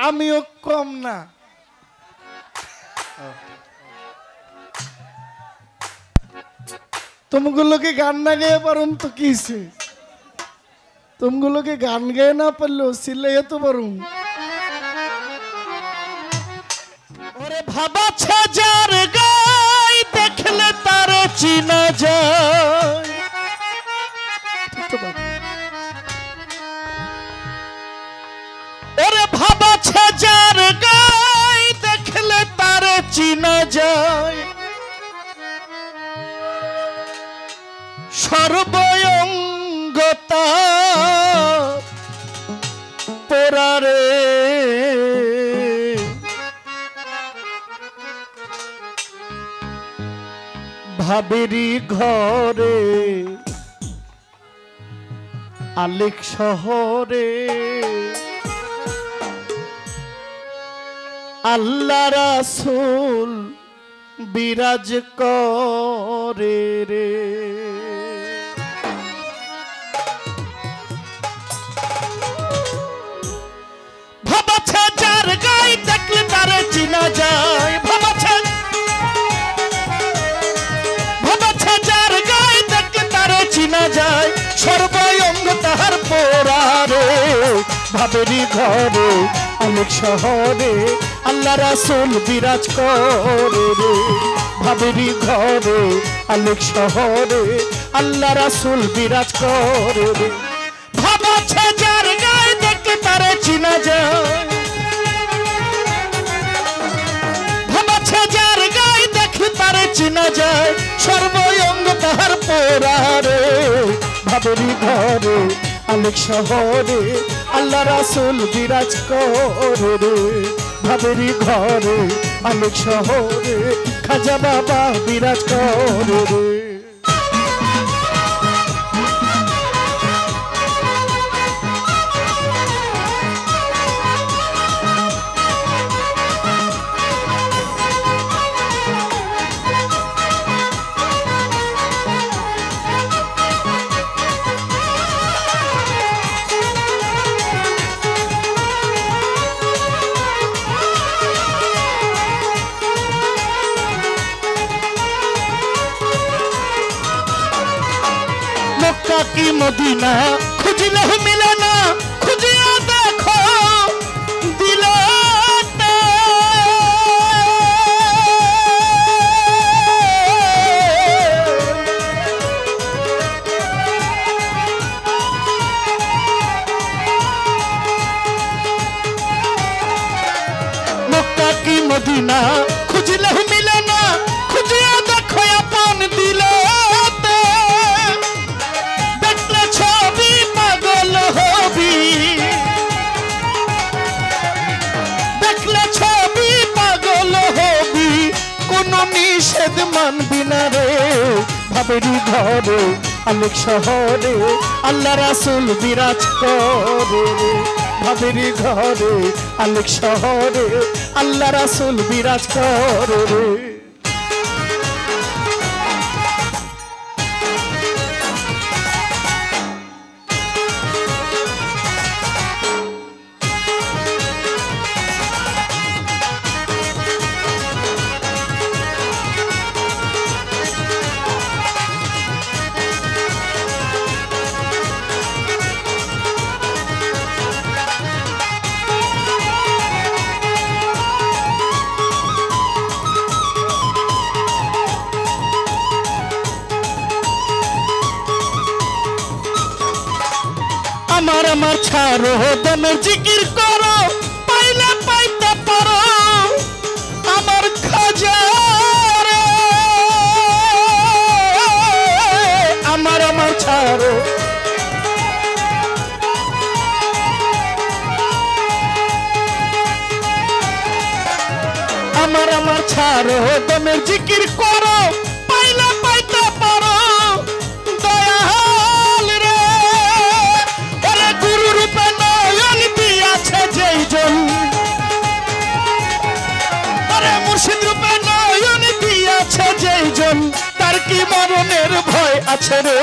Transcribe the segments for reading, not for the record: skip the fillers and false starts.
আমিও কম না। तुमগুলোকে গান না গেয়ে পারুম তো কিছে, तुमগুলোকে গান গেয়ে না পারলেও সিলাইয়ে তো পারুম। ওরে ভাবাছে যার গাই দেখলে তার চিনা যায়। ওরে ভাবাছে যার গাই দেখলে তার চিনা যায়। সর্বঙ্গতা পোড়ারে ভাবেরি ঘরে আলেক শহরে আল্লাহ রাসূল বিরাজ করে রে। ভাবাছে যার গাই দেখলে তার চিনা যায়। ভাবাছে যার গাই দেখলে তার চিনা যায়। সর্বঙ্গ তাহার পোড়ারে ভাবেরি ঘরে অনেক শহরে আল্লাহ রাসূল বিরাজ করে রে। ভাবেরি ঘরে অনেক শহরে আল্লাহ রাসূল বিরাজ করে রে। ভাবাছে যার গায়ে দেখলে তারে চিনা যায়। ভাবাছে যার গায়ে দেখলে তারে চিনা যায়। সর্বঙ্গ তাহার পোড়ারে ভাবেরি ঘরে অনেক শহরে আল্লাহ রাসূল বিরাজ করে রে। ভাবেরি ঘরে অনেক শহরে খাজা বাবা বিরাজ করে রে। मक्का की मदीना खुजले मिले ना खुजिया देखो दिलाते। मक्का की मदीना खुजले मिले ना खुजिया देखो अपन दिलाते। নিষেধ মানবি না রে। ভাবেরি ঘরে অনেক শহরে আল্লাহ রাসূল বিরাজ করে রে। ভাবেরি ঘরে অনেক শহরে আল্লাহ রাসূল বিরাজ করে রে। আমার আমার ছাড়ো দমের জিকির করো পাইলে পাইতে পারো আমার খাজা রে। আমার আমার ছাড়ো আমার আমার ছাড়ো দমের জিকির করো পাইলে পাইতে পারো দয়াল রে। ওরে গুরু রূপে নয়ন দিয়াছে যেই জন, ওরে মুর্শিদ রূপে নয়ন দিয়াছে যেই জন, তার কি মরণের ভয় ভয় আছে রে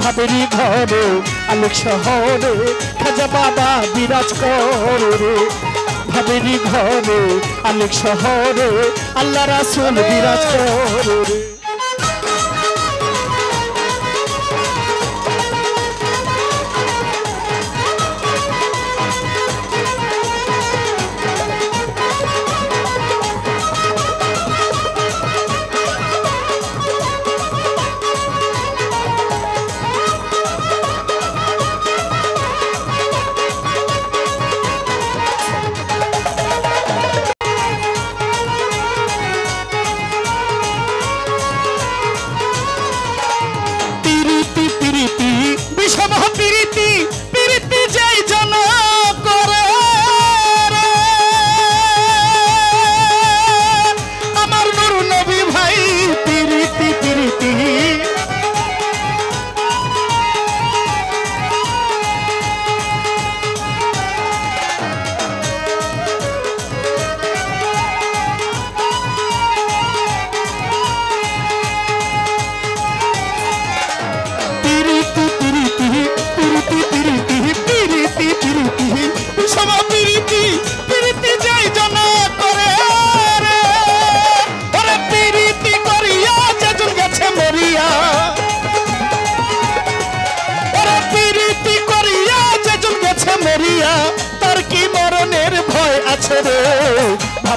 ভাবেরি ঘরে আলোক শহরে খাজা বাবা বিরাজ করে রে ভাবেরি ঘরে আলোক শহরে আল্লাহ রাসূল বিরাজ করে রে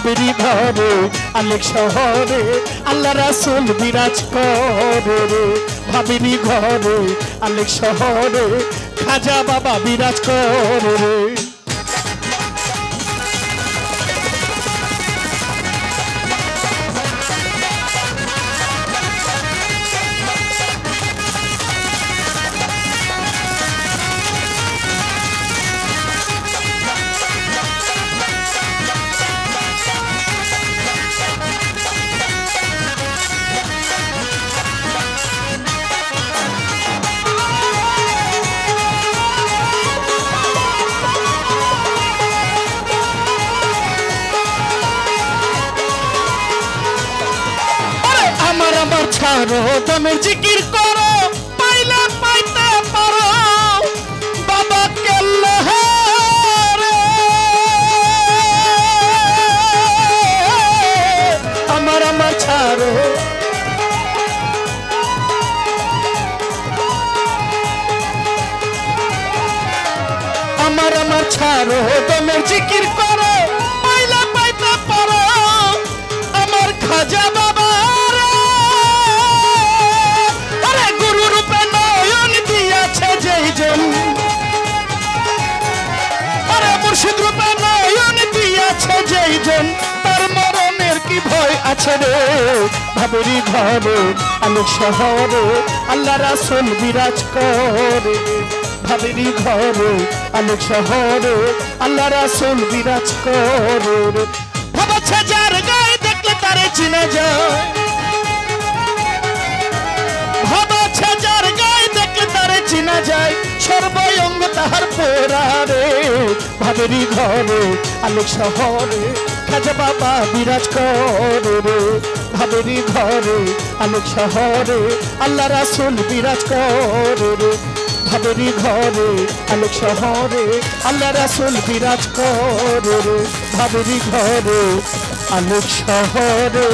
ভাবেরি ঘরে আলোক শহরে আল্লাহ রাসূল বিরাজ করে রে ভাবেরি ঘরে আলোক শহরে খাজা বাবা বিরাজ করে রে আমার ছাড়ো দমের জিকির করো পাইলে পাইতে পারো বাবা কেল্লাহ রে আমার ছাড়ো আমার ছাড়ো দমের জিকির করো পাইলে পাইতে পারো আমার খাজা বাবা মুর্শিদ রূপে নয়ন দিয়েছে যেইজন তার মরণের কি ভয় আছে রে ভাবেরি ঘরে আলোক শহরে আল্লাহ রাসূল বিরাজ করে ভাবেরি ঘরে আলোক শহরে আল্লাহ রাসূল বিরাজ করে ভাবছে যার গায়ে দেখলে তারে চিনা যায় ভাবছে যার গায়ে দেখলে তারে চিনা যায় সর্বঙ্গ তাহার পোড়া রে ভাবেরি ঘরে আলোক শহরে খাজা বাবা বিরাজ করে রে ভাবেরি ঘরে আলোক শহরে আল্লাহ রাসূল বিরাজ করে রে ভাবেরি ঘরে আলোক শহরে আল্লাহ রাসূল বিরাজ করে রে ভাবেরি ঘরে আলোক শহরে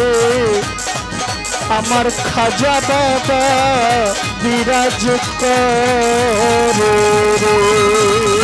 আমার খাজা বাবা বিরাজ করে রে